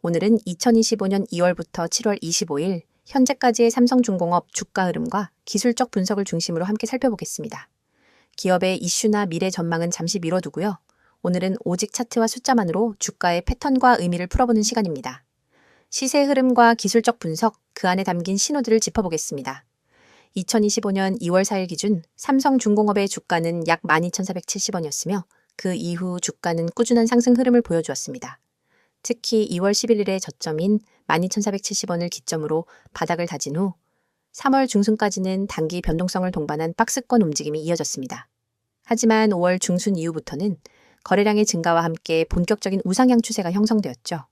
오늘은 2025년 2월부터 7월 25일 현재까지의 삼성중공업 주가 흐름과 기술적 분석을 중심으로 함께 살펴보겠습니다. 기업의 이슈나 미래 전망은 잠시 미뤄두고요. 오늘은 오직 차트와 숫자만으로 주가의 패턴과 의미를 풀어보는 시간입니다. 시세 흐름과 기술적 분석, 그 안에 담긴 신호들을 짚어보겠습니다. 2025년 2월 4일 기준 삼성중공업의 주가는 약 12,470원이었으며 그 이후 주가는 꾸준한 상승 흐름을 보여주었습니다. 특히 2월 11일의 저점인 12,470원을 기점으로 바닥을 다진 후 3월 중순까지는 단기 변동성을 동반한 박스권 움직임이 이어졌습니다. 하지만 5월 중순 이후부터는 거래량의 증가와 함께 본격적인 우상향 추세가 형성되었죠.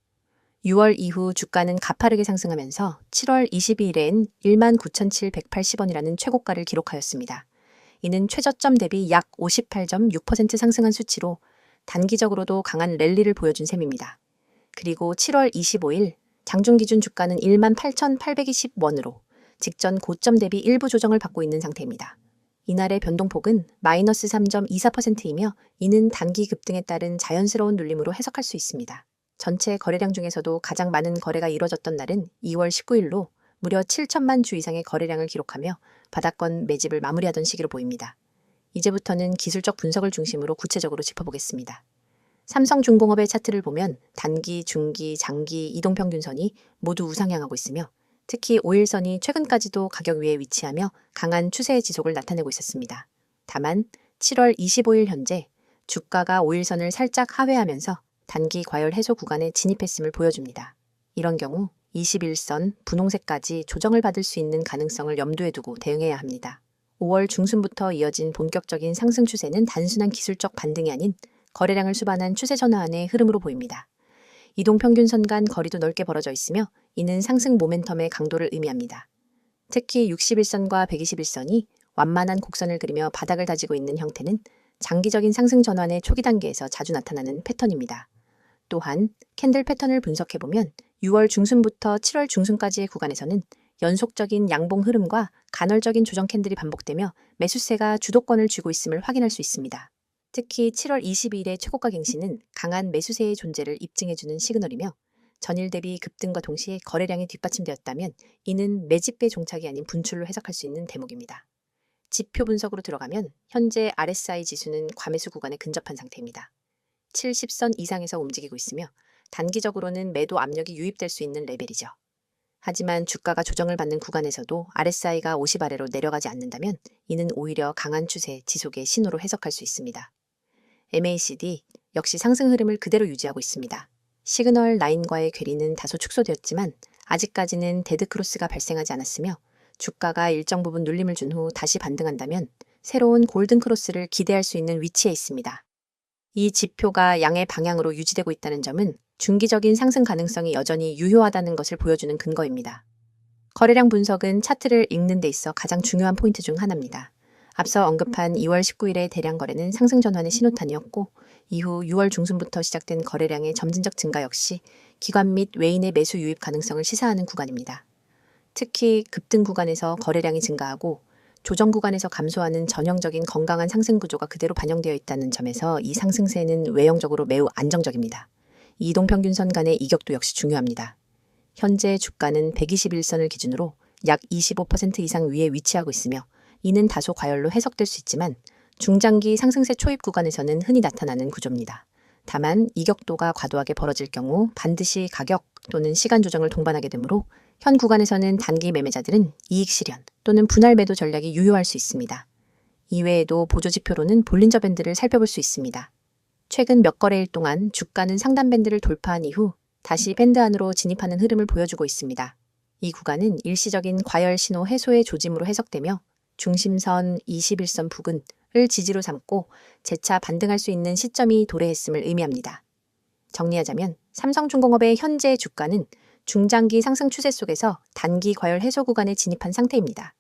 6월 이후 주가는 가파르게 상승하면서 7월 22일엔 19,780원이라는 최고가를 기록하였습니다. 이는 최저점 대비 약 58.6% 상승한 수치로 단기적으로도 강한 랠리를 보여준 셈입니다. 그리고 7월 25일 장중 기준 주가는 18,820원으로 직전 고점 대비 일부 조정을 받고 있는 상태입니다. 이날의 변동폭은 마이너스 3.24%이며 이는 단기 급등에 따른 자연스러운 눌림으로 해석할 수 있습니다. 전체 거래량 중에서도 가장 많은 거래가 이뤄졌던 날은 2월 19일로 무려 7천만 주 이상의 거래량을 기록하며 바닥권 매집을 마무리하던 시기로 보입니다. 이제부터는 기술적 분석을 중심으로 구체적으로 짚어보겠습니다. 삼성중공업의 차트를 보면 단기, 중기, 장기, 이동평균선이 모두 우상향하고 있으며 특히 5일선이 최근까지도 가격 위에 위치하며 강한 추세의 지속을 나타내고 있었습니다. 다만 7월 25일 현재 주가가 5일선을 살짝 하회하면서 단기 과열 해소 구간에 진입했음을 보여줍니다. 이런 경우 21선, 분홍색까지 조정을 받을 수 있는 가능성을 염두에 두고 대응해야 합니다. 5월 중순부터 이어진 본격적인 상승 추세는 단순한 기술적 반등이 아닌 거래량을 수반한 추세 전환의 흐름으로 보입니다. 이동평균선 간 거리도 넓게 벌어져 있으며 이는 상승 모멘텀의 강도를 의미합니다. 특히 61선과 121선이 완만한 곡선을 그리며 바닥을 다지고 있는 형태는 장기적인 상승 전환의 초기 단계에서 자주 나타나는 패턴입니다. 또한 캔들 패턴을 분석해보면 6월 중순부터 7월 중순까지의 구간에서는 연속적인 양봉 흐름과 간헐적인 조정 캔들이 반복되며 매수세가 주도권을 쥐고 있음을 확인할 수 있습니다. 특히 7월 22일의 최고가 갱신은 강한 매수세의 존재를 입증해주는 시그널이며 전일 대비 급등과 동시에 거래량이 뒷받침되었다면 이는 매집배 종착이 아닌 분출로 해석할 수 있는 대목입니다. 지표 분석으로 들어가면 현재 RSI 지수는 과매수 구간에 근접한 상태입니다. 70선 이상에서 움직이고 있으며 단기적으로는 매도 압력이 유입될 수 있는 레벨이죠. 하지만 주가가 조정을 받는 구간에서도 RSI가 50 아래로 내려가지 않는다면 이는 오히려 강한 추세 지속의 신호로 해석할 수 있습니다. MACD 역시 상승 흐름을 그대로 유지하고 있습니다. 시그널 라인과의 괴리는 다소 축소되었지만 아직까지는 데드크로스가 발생하지 않았으며 주가가 일정 부분 눌림을 준 후 다시 반등한다면 새로운 골든크로스를 기대할 수 있는 위치에 있습니다. 이 지표가 양의 방향으로 유지되고 있다는 점은 중기적인 상승 가능성이 여전히 유효하다는 것을 보여주는 근거입니다. 거래량 분석은 차트를 읽는 데 있어 가장 중요한 포인트 중 하나입니다. 앞서 언급한 2월 19일의 대량 거래는 상승 전환의 신호탄이었고 이후 6월 중순부터 시작된 거래량의 점진적 증가 역시 기관 및 외인의 매수 유입 가능성을 시사하는 구간입니다. 특히 급등 구간에서 거래량이 증가하고 조정 구간에서 감소하는 전형적인 건강한 상승 구조가 그대로 반영되어 있다는 점에서 이 상승세는 외형적으로 매우 안정적입니다. 이동평균선 간의 이격도 역시 중요합니다. 현재 주가는 121선을 기준으로 약 25% 이상 위에 위치하고 있으며 이는 다소 과열로 해석될 수 있지만 중장기 상승세 초입 구간에서는 흔히 나타나는 구조입니다. 다만 이격도가 과도하게 벌어질 경우 반드시 가격 또는 시간 조정을 동반하게 되므로 현 구간에서는 단기 매매자들은 이익 실현 또는 분할 매도 전략이 유효할 수 있습니다. 이외에도 보조지표로는 볼린저 밴드를 살펴볼 수 있습니다. 최근 몇 거래일 동안 주가는 상단 밴드를 돌파한 이후 다시 밴드 안으로 진입하는 흐름을 보여주고 있습니다. 이 구간은 일시적인 과열 신호 해소의 조짐으로 해석되며 중심선 21선 부근을 지지로 삼고 재차 반등할 수 있는 시점이 도래했음을 의미합니다. 정리하자면 삼성중공업의 현재 주가는 중장기 상승 추세 속에서 단기 과열 해소 구간에 진입한 상태입니다.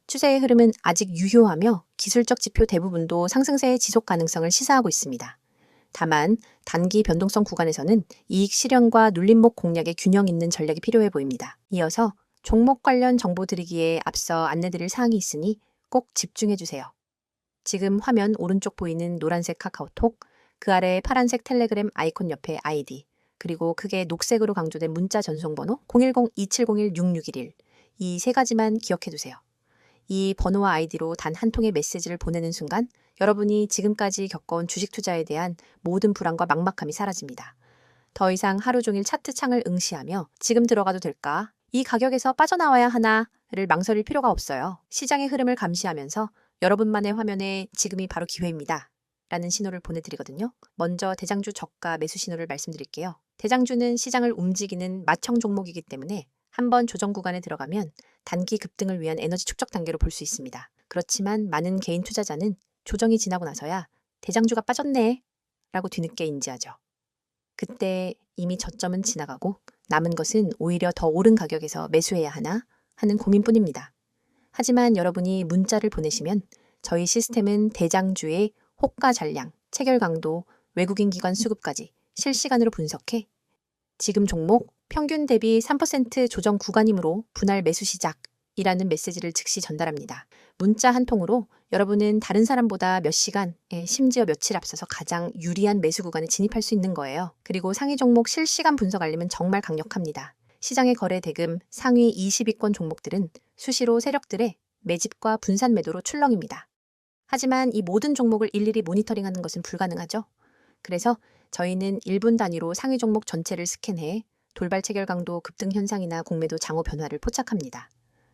추세의 흐름은 아직 유효하며 기술적 지표 대부분도 상승세의 지속 가능성을 시사하고 있습니다. 다만 단기 변동성 구간에서는 이익 실현과 눌림목 공략의 균형 있는 전략이 필요해 보입니다. 이어서 종목 관련 정보 드리기에 앞서 안내드릴 사항이 있으니 꼭 집중해주세요. 지금 화면 오른쪽 보이는 노란색 카카오톡, 그 아래 파란색 텔레그램 아이콘 옆에 아이디, 그리고 크게 녹색으로 강조된 문자 전송번호 010-2701-6611 이 세 가지만 기억해 두세요. 이 번호와 아이디로 단 한 통의 메시지를 보내는 순간 여러분이 지금까지 겪어온 주식 투자에 대한 모든 불안과 막막함이 사라집니다. 더 이상 하루 종일 차트 창을 응시하며 지금 들어가도 될까? 이 가격에서 빠져나와야 하나를 망설일 필요가 없어요. 시장의 흐름을 감시하면서 여러분만의 화면에 지금이 바로 기회입니다. 라는 신호를 보내드리거든요. 먼저 대장주 저가 매수 신호를 말씀드릴게요. 대장주는 시장을 움직이는 마청 종목이기 때문에 한번 조정 구간에 들어가면 단기 급등을 위한 에너지 축적 단계로 볼 수 있습니다. 그렇지만 많은 개인 투자자는 조정이 지나고 나서야 대장주가 빠졌네 라고 뒤늦게 인지하죠. 그때 이미 저점은 지나가고 남은 것은 오히려 더 오른 가격에서 매수해야 하나 하는 고민뿐입니다. 하지만 여러분이 문자를 보내시면 저희 시스템은 대장주의 호가 잔량, 체결 강도, 외국인 기관 수급까지 실시간으로 분석해 지금 종목 평균 대비 3% 조정 구간이므로 분할 매수 시작이라는 메시지를 즉시 전달합니다. 문자 한 통으로 여러분은 다른 사람보다 몇 시간, 심지어 며칠 앞서서 가장 유리한 매수 구간에 진입할 수 있는 거예요. 그리고 상위 종목 실시간 분석 알림은 정말 강력합니다. 시장의 거래 대금 상위 20위권 종목들은 수시로 세력들의 매집과 분산 매도로 출렁입니다. 하지만 이 모든 종목을 일일이 모니터링하는 것은 불가능하죠. 그래서 저희는 1분 단위로 상위 종목 전체를 스캔해 돌발 체결 강도 급등 현상이나 공매도 장호 변화를 포착합니다.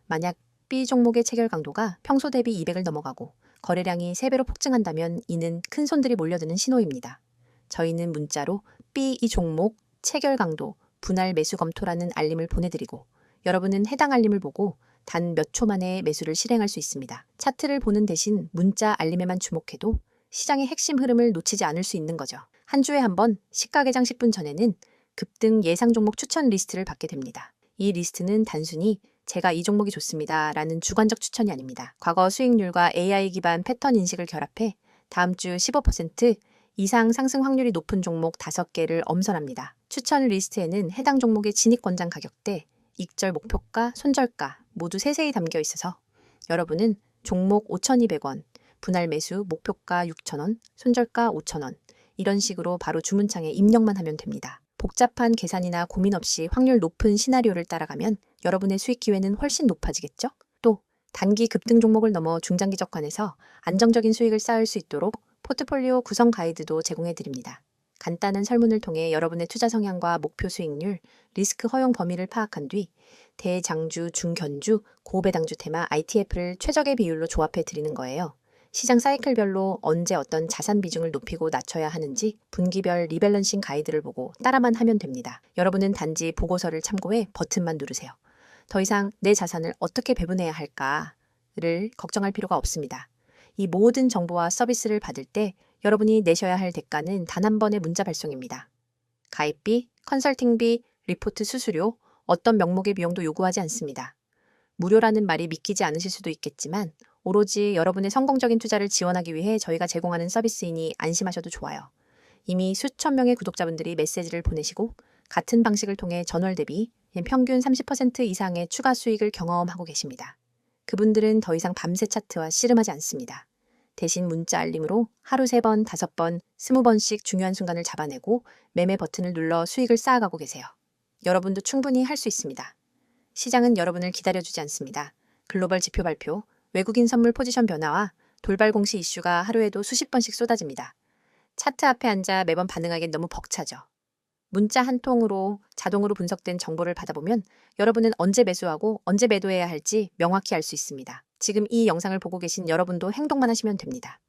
만약 B 종목의 체결 강도가 평소 대비 200을 넘어가고 거래량이 3배로 폭증한다면 이는 큰 손들이 몰려드는 신호입니다. 저희는 문자로 B 이 종목 체결 강도 분할 매수 검토라는 알림을 보내드리고 여러분은 해당 알림을 보고 단 몇 초 만에 매수를 실행할 수 있습니다. 차트를 보는 대신 문자 알림에만 주목해도 시장의 핵심 흐름을 놓치지 않을 수 있는 거죠. 한 주에 한 번 시가 개장 10분 전에는 급등 예상 종목 추천 리스트를 받게 됩니다. 이 리스트는 단순히 제가 이 종목이 좋습니다 라는 주관적 추천이 아닙니다. 과거 수익률과 AI 기반 패턴 인식을 결합해 다음 주 15% 이상 상승 확률이 높은 종목 5개를 엄선합니다. 추천 리스트에는 해당 종목의 진입 권장 가격대, 익절 목표가, 손절가 모두 세세히 담겨 있어서 여러분은 종목 5,200원, 분할 매수 목표가 6,000원, 손절가 5,000원 이런 식으로 바로 주문창에 입력만 하면 됩니다. 복잡한 계산이나 고민 없이 확률 높은 시나리오를 따라가면 여러분의 수익 기회는 훨씬 높아지겠죠? 또 단기 급등 종목을 넘어 중장기적 관에서 안정적인 수익을 쌓을 수 있도록 포트폴리오 구성 가이드도 제공해 드립니다. 간단한 설문을 통해 여러분의 투자 성향과 목표 수익률, 리스크 허용 범위를 파악한 뒤 대장주, 중견주, 고배당주 테마 ITF를 최적의 비율로 조합해 드리는 거예요. 시장 사이클별로 언제 어떤 자산 비중을 높이고 낮춰야 하는지 분기별 리밸런싱 가이드를 보고 따라만 하면 됩니다. 여러분은 단지 보고서를 참고해 버튼만 누르세요. 더 이상 내 자산을 어떻게 배분해야 할까를 걱정할 필요가 없습니다. 이 모든 정보와 서비스를 받을 때 여러분이 내셔야 할 대가는 단 한 번의 문자 발송입니다. 가입비, 컨설팅비, 리포트 수수료, 어떤 명목의 비용도 요구하지 않습니다. 무료라는 말이 믿기지 않으실 수도 있겠지만 오로지 여러분의 성공적인 투자를 지원하기 위해 저희가 제공하는 서비스이니 안심하셔도 좋아요. 이미 수천 명의 구독자분들이 메시지를 보내시고 같은 방식을 통해 전월 대비 평균 30% 이상의 추가 수익을 경험하고 계십니다. 그분들은 더 이상 밤새 차트와 씨름하지 않습니다. 대신 문자 알림으로 하루 3번, 5번, 20번씩 중요한 순간을 잡아내고 매매 버튼을 눌러 수익을 쌓아가고 계세요. 여러분도 충분히 할 수 있습니다. 시장은 여러분을 기다려주지 않습니다. 글로벌 지표 발표, 외국인 선물 포지션 변화와 돌발 공시 이슈가 하루에도 수십 번씩 쏟아집니다. 차트 앞에 앉아 매번 반응하기엔 너무 벅차죠. 문자 한 통으로 자동으로 분석된 정보를 받아보면 여러분은 언제 매수하고 언제 매도해야 할지 명확히 알 수 있습니다. 지금 이 영상을 보고 계신 여러분도 행동만 하시면 됩니다.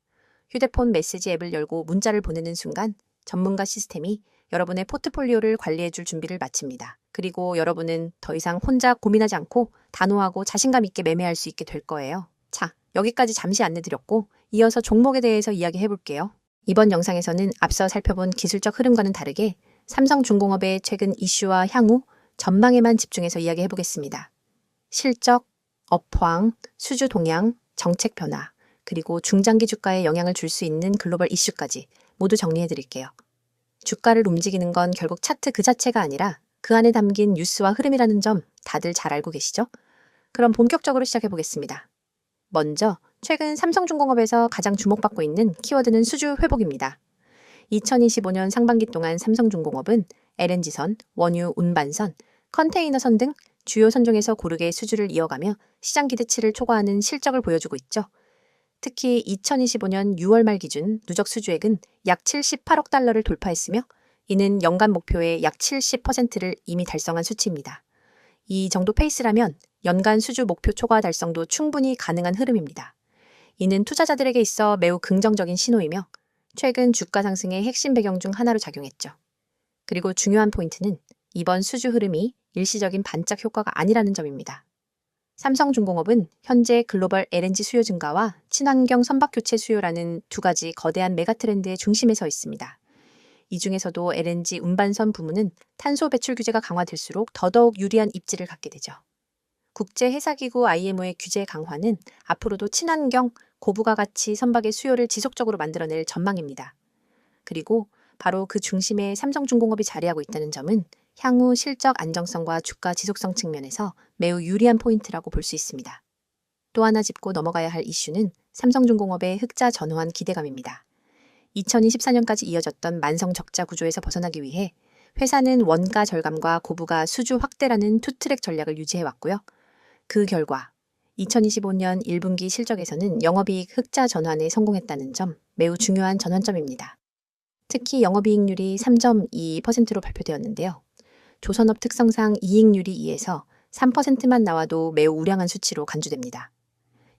휴대폰 메시지 앱을 열고 문자를 보내는 순간 전문가 시스템이 여러분의 포트폴리오를 관리해줄 준비를 마칩니다. 그리고 여러분은 더 이상 혼자 고민하지 않고 단호하고 자신감 있게 매매할 수 있게 될 거예요. 자, 여기까지 잠시 안내드렸고 이어서 종목에 대해서 이야기해볼게요. 이번 영상에서는 앞서 살펴본 기술적 흐름과는 다르게 삼성중공업의 최근 이슈와 향후 전망에만 집중해서 이야기해보겠습니다. 실적, 업황, 수주 동향, 정책 변화, 그리고 중장기 주가에 영향을 줄 수 있는 글로벌 이슈까지 모두 정리해드릴게요. 주가를 움직이는 건 결국 차트 그 자체가 아니라 그 안에 담긴 뉴스와 흐름이라는 점 다들 잘 알고 계시죠? 그럼 본격적으로 시작해보겠습니다. 먼저 최근 삼성중공업에서 가장 주목받고 있는 키워드는 수주 회복입니다. 2025년 상반기 동안 삼성중공업은 LNG선, 원유 운반선, 컨테이너선 등 주요 선종에서 고르게 수주를 이어가며 시장 기대치를 초과하는 실적을 보여주고 있죠. 특히 2025년 6월 말 기준 누적 수주액은 약 78억 달러를 돌파했으며 이는 연간 목표의 약 70%를 이미 달성한 수치입니다. 이 정도 페이스라면 연간 수주 목표 초과 달성도 충분히 가능한 흐름입니다. 이는 투자자들에게 있어 매우 긍정적인 신호이며 최근 주가 상승의 핵심 배경 중 하나로 작용했죠. 그리고 중요한 포인트는 이번 수주 흐름이 일시적인 반짝 효과가 아니라는 점입니다. 삼성중공업은 현재 글로벌 LNG 수요 증가와 친환경 선박 교체 수요라는 두 가지 거대한 메가트렌드의 중심에 서 있습니다. 이 중에서도 LNG 운반선 부문은 탄소 배출 규제가 강화될수록 더더욱 유리한 입지를 갖게 되죠. 국제해사기구 IMO의 규제 강화는 앞으로도 친환경, 고부가 가치 선박의 수요를 지속적으로 만들어낼 전망입니다. 그리고 바로 그 중심에 삼성중공업이 자리하고 있다는 점은 향후 실적 안정성과 주가 지속성 측면에서 매우 유리한 포인트라고 볼 수 있습니다. 또 하나 짚고 넘어가야 할 이슈는 삼성중공업의 흑자 전환 기대감입니다. 2024년까지 이어졌던 만성 적자 구조에서 벗어나기 위해 회사는 원가 절감과 고부가 수주 확대라는 투트랙 전략을 유지해왔고요. 그 결과 2025년 1분기 실적에서는 영업이익 흑자 전환에 성공했다는 점 매우 중요한 전환점입니다. 특히 영업이익률이 3.22%로 발표되었는데요. 조선업 특성상 이익률이 2에서 3%만 나와도 매우 우량한 수치로 간주됩니다.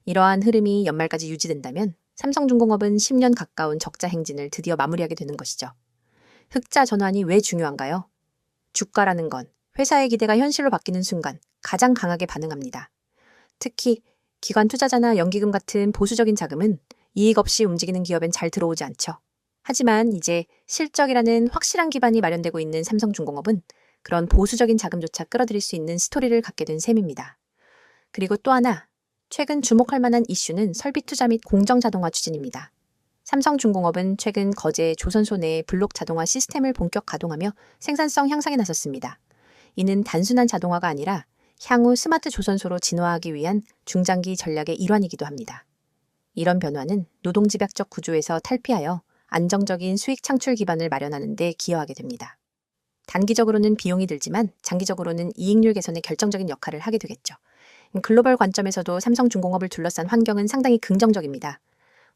이러한 흐름이 연말까지 유지된다면 삼성중공업은 10년 가까운 적자 행진을 드디어 마무리하게 되는 것이죠. 흑자 전환이 왜 중요한가요? 주가라는 건 회사의 기대가 현실로 바뀌는 순간 가장 강하게 반응합니다. 특히 기관 투자자나 연기금 같은 보수적인 자금은 이익 없이 움직이는 기업엔 잘 들어오지 않죠. 하지만 이제 실적이라는 확실한 기반이 마련되고 있는 삼성중공업은 그런 보수적인 자금조차 끌어들일 수 있는 스토리를 갖게 된 셈입니다. 그리고 또 하나, 최근 주목할 만한 이슈는 설비 투자 및 공정 자동화 추진입니다. 삼성중공업은 최근 거제 조선소 내 블록 자동화 시스템을 본격 가동하며 생산성 향상에 나섰습니다. 이는 단순한 자동화가 아니라 향후 스마트 조선소로 진화하기 위한 중장기 전략의 일환이기도 합니다. 이런 변화는 노동집약적 구조에서 탈피하여 안정적인 수익 창출 기반을 마련하는 데 기여하게 됩니다. 단기적으로는 비용이 들지만 장기적으로는 이익률 개선에 결정적인 역할을 하게 되겠죠. 글로벌 관점에서도 삼성중공업을 둘러싼 환경은 상당히 긍정적입니다.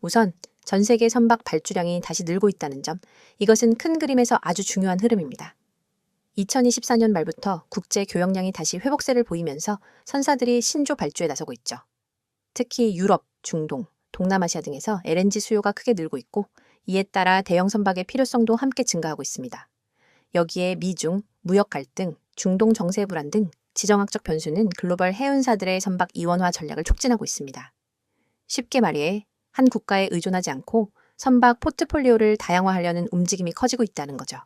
우선 전 세계 선박 발주량이 다시 늘고 있다는 점, 이것은 큰 그림에서 아주 중요한 흐름입니다. 2024년 말부터 국제 교역량이 다시 회복세를 보이면서 선사들이 신조 발주에 나서고 있죠. 특히 유럽, 중동, 동남아시아 등에서 LNG 수요가 크게 늘고 있고 이에 따라 대형 선박의 필요성도 함께 증가하고 있습니다. 여기에 미중, 무역 갈등, 중동 정세 불안 등 지정학적 변수는 글로벌 해운사들의 선박 이원화 전략을 촉진하고 있습니다. 쉽게 말해 한 국가에 의존하지 않고 선박 포트폴리오를 다양화하려는 움직임이 커지고 있다는 거죠.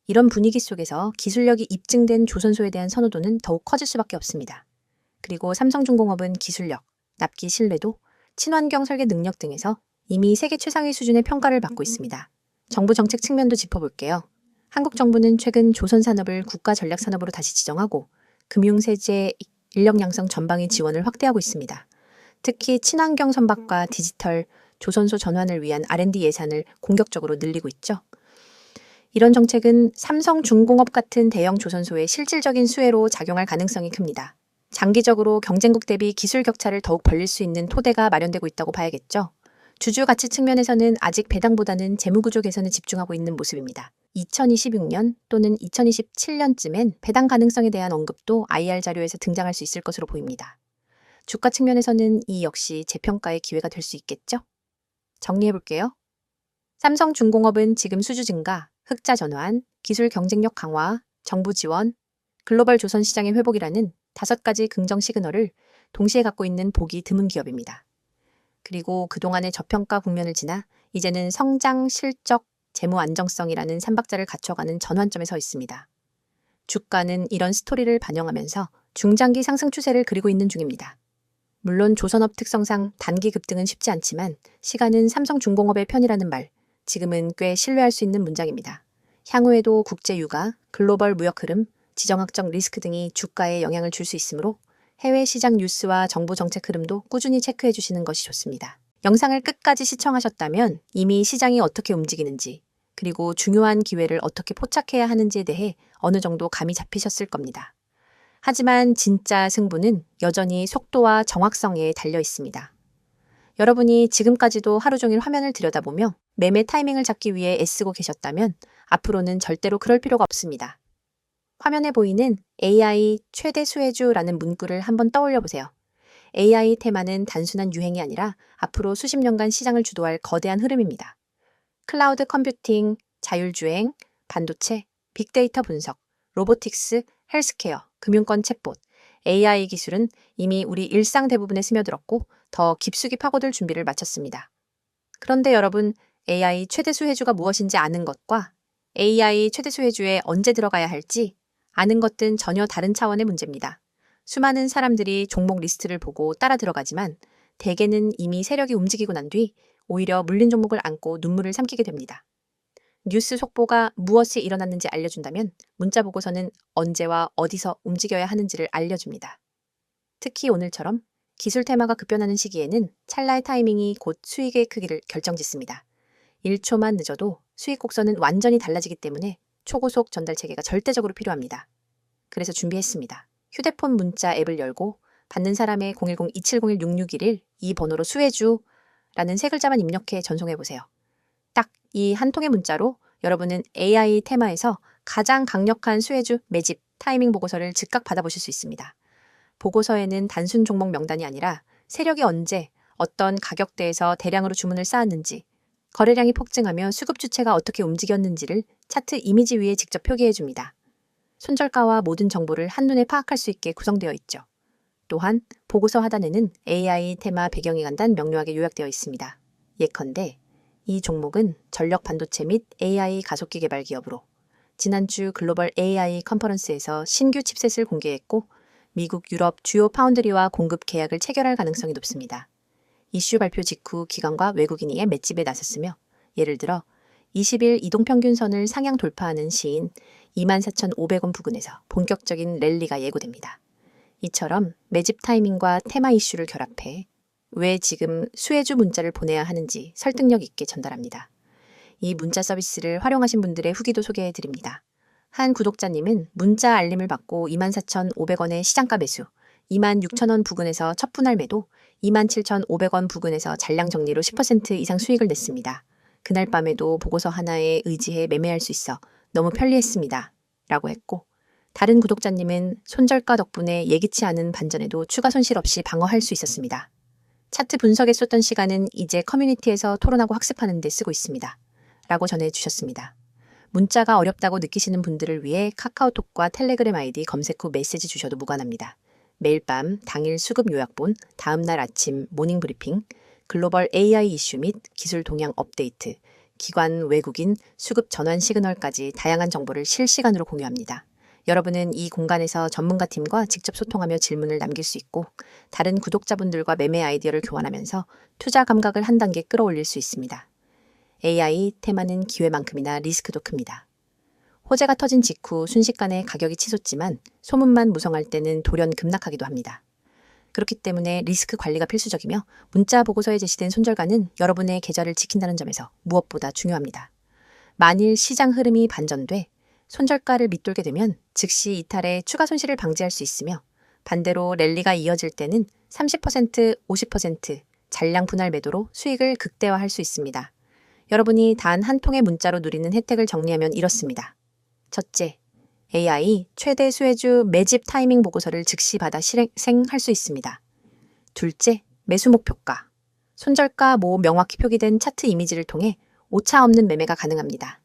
이런 분위기 속에서 기술력이 입증된 조선소에 대한 선호도는 더욱 커질 수밖에 없습니다. 그리고 삼성중공업은 기술력, 납기 신뢰도, 친환경 설계 능력 등에서 이미 세계 최상위 수준의 평가를 받고 있습니다. 정부 정책 측면도 짚어볼게요. 한국 정부는 최근 조선산업을 국가전략산업으로 다시 지정하고 금융세제, 인력 양성 전방위 지원을 확대하고 있습니다. 특히 친환경 선박과 디지털, 조선소 전환을 위한 R&D 예산을 공격적으로 늘리고 있죠. 이런 정책은 삼성중공업 같은 대형 조선소의 실질적인 수혜로 작용할 가능성이 큽니다. 장기적으로 경쟁국 대비 기술 격차를 더욱 벌릴 수 있는 토대가 마련되고 있다고 봐야겠죠. 주주 가치 측면에서는 아직 배당보다는 재무구조 개선에 집중하고 있는 모습입니다. 2026년 또는 2027년쯤엔 배당 가능성에 대한 언급도 IR 자료에서 등장할 수 있을 것으로 보입니다. 주가 측면에서는 이 역시 재평가의 기회가 될 수 있겠죠? 정리해볼게요. 삼성중공업은 지금 수주 증가, 흑자 전환, 기술 경쟁력 강화, 정부 지원, 글로벌 조선 시장의 회복이라는 5가지 긍정 시그널을 동시에 갖고 있는 보기 드문 기업입니다. 그리고 그동안의 저평가 국면을 지나 이제는 성장, 실적, 재무 안정성이라는 3박자를 갖춰가는 전환점에 서 있습니다. 주가는 이런 스토리를 반영하면서 중장기 상승 추세를 그리고 있는 중입니다. 물론 조선업 특성상 단기 급등은 쉽지 않지만 시간은 삼성중공업의 편이라는 말, 지금은 꽤 신뢰할 수 있는 문장입니다. 향후에도 국제 유가, 글로벌 무역 흐름, 지정학적 리스크 등이 주가에 영향을 줄 수 있으므로 해외 시장 뉴스와 정부 정책 흐름도 꾸준히 체크해 주시는 것이 좋습니다. 영상을 끝까지 시청하셨다면 이미 시장이 어떻게 움직이는지, 그리고 중요한 기회를 어떻게 포착해야 하는지에 대해 어느 정도 감이 잡히셨을 겁니다. 하지만 진짜 승부는 여전히 속도와 정확성에 달려 있습니다. 여러분이 지금까지도 하루 종일 화면을 들여다보며 매매 타이밍을 잡기 위해 애쓰고 계셨다면 앞으로는 절대로 그럴 필요가 없습니다. 화면에 보이는 AI 최대 수혜주라는 문구를 한번 떠올려 보세요. AI 테마는 단순한 유행이 아니라 앞으로 수십 년간 시장을 주도할 거대한 흐름입니다. 클라우드 컴퓨팅, 자율주행, 반도체, 빅데이터 분석, 로보틱스, 헬스케어, 금융권 챗봇, AI 기술은 이미 우리 일상 대부분에 스며들었고 더 깊숙이 파고들 준비를 마쳤습니다. 그런데 여러분, AI 최대 수혜주가 무엇인지 아는 것과 AI 최대 수혜주에 언제 들어가야 할지 아는 것은 전혀 다른 차원의 문제입니다. 수많은 사람들이 종목 리스트를 보고 따라 들어가지만 대개는 이미 세력이 움직이고 난 뒤 오히려 물린 종목을 안고 눈물을 삼키게 됩니다. 뉴스 속보가 무엇이 일어났는지 알려준다면 문자 보고서는 언제와 어디서 움직여야 하는지를 알려줍니다. 특히 오늘처럼 기술 테마가 급변하는 시기에는 찰나의 타이밍이 곧 수익의 크기를 결정짓습니다. 1초만 늦어도 수익 곡선은 완전히 달라지기 때문에 초고속 전달 체계가 절대적으로 필요합니다. 그래서 준비했습니다. 휴대폰 문자 앱을 열고 받는 사람의 010-2701-6611 이 번호로 수혜주라는 세 글자만 입력해 전송해보세요. 딱 이 한 통의 문자로 여러분은 AI 테마에서 가장 강력한 수혜주 매집 타이밍 보고서를 즉각 받아보실 수 있습니다. 보고서에는 단순 종목 명단이 아니라 세력이 언제 어떤 가격대에서 대량으로 주문을 쌓았는지, 거래량이 폭증하며 수급 주체가 어떻게 움직였는지를 차트 이미지 위에 직접 표기해줍니다. 손절가와 모든 정보를 한눈에 파악할 수 있게 구성되어 있죠. 또한 보고서 하단에는 AI 테마 배경이 간단 명료하게 요약되어 있습니다. 예컨대 이 종목은 전력 반도체 및 AI 가속기 개발 기업으로 지난주 글로벌 AI 컨퍼런스에서 신규 칩셋을 공개했고 미국, 유럽 주요 파운드리와 공급 계약을 체결할 가능성이 높습니다. 이슈 발표 직후 기관과 외국인이 맷집에 나섰으며 예를 들어 20일 이동평균선을 상향 돌파하는 시인 24,500원 부근에서 본격적인 랠리가 예고됩니다. 이처럼 매집 타이밍과 테마 이슈를 결합해 왜 지금 수혜주 문자를 보내야 하는지 설득력 있게 전달합니다. 이 문자 서비스를 활용하신 분들의 후기도 소개해드립니다. 한 구독자님은 문자 알림을 받고 24,500원의 시장가 매수, 26,000원 부근에서 첫 분할 매도, 27,500원 부근에서 잔량 정리로 10% 이상 수익을 냈습니다. 그날 밤에도 보고서 하나에 의지해 매매할 수 있어 너무 편리했습니다. 라고 했고 다른 구독자님은 손절가 덕분에 예기치 않은 반전에도 추가 손실 없이 방어할 수 있었습니다. 차트 분석에 쏟던 시간은 이제 커뮤니티에서 토론하고 학습하는 데 쓰고 있습니다. 라고 전해주셨습니다. 문자가 어렵다고 느끼시는 분들을 위해 카카오톡과 텔레그램 아이디 검색 후 메시지 주셔도 무관합니다. 매일 밤 당일 수급 요약본, 다음날 아침 모닝 브리핑, 글로벌 AI 이슈 및 기술 동향 업데이트, 기관, 외국인, 수급 전환 시그널까지 다양한 정보를 실시간으로 공유합니다. 여러분은 이 공간에서 전문가팀과 직접 소통하며 질문을 남길 수 있고 다른 구독자분들과 매매 아이디어를 교환하면서 투자 감각을 한 단계 끌어올릴 수 있습니다. AI 테마는 기회만큼이나 리스크도 큽니다. 호재가 터진 직후 순식간에 가격이 치솟지만 소문만 무성할 때는 돌연 급락하기도 합니다. 그렇기 때문에 리스크 관리가 필수적이며 문자 보고서에 제시된 손절가는 여러분의 계좌를 지킨다는 점에서 무엇보다 중요합니다. 만일 시장 흐름이 반전돼 손절가를 밑돌게 되면 즉시 이탈해 추가 손실을 방지할 수 있으며 반대로 랠리가 이어질 때는 30%, 50% 잔량 분할 매도로 수익을 극대화할 수 있습니다. 여러분이 단 한 통의 문자로 누리는 혜택을 정리하면 이렇습니다. 첫째, AI 최대 수혜주 매집 타이밍 보고서를 즉시 받아 실행할 수 있습니다. 둘째, 매수 목표가. 손절가 모 명확히 표기된 차트 이미지를 통해 오차 없는 매매가 가능합니다.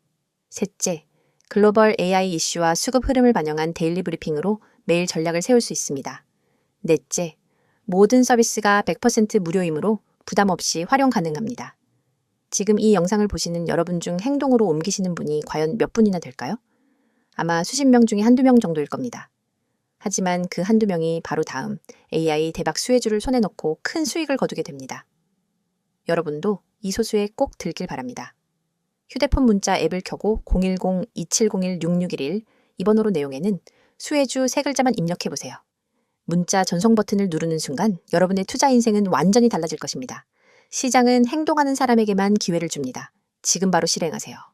셋째, 글로벌 AI 이슈와 수급 흐름을 반영한 데일리 브리핑으로 매일 전략을 세울 수 있습니다. 넷째, 모든 서비스가 100% 무료이므로 부담 없이 활용 가능합니다. 지금 이 영상을 보시는 여러분 중 행동으로 옮기시는 분이 과연 몇 분이나 될까요? 아마 수십 명 중에 한두 명 정도일 겁니다. 하지만 그 한두 명이 바로 다음 AI 대박 수혜주를 손에 넣고 큰 수익을 거두게 됩니다. 여러분도 이 소수에 꼭 들길 바랍니다. 휴대폰 문자 앱을 켜고 010-2701-6611 이 번호로 내용에는 수혜주 세 글자만 입력해보세요. 문자 전송 버튼을 누르는 순간 여러분의 투자 인생은 완전히 달라질 것입니다. 시장은 행동하는 사람에게만 기회를 줍니다. 지금 바로 실행하세요.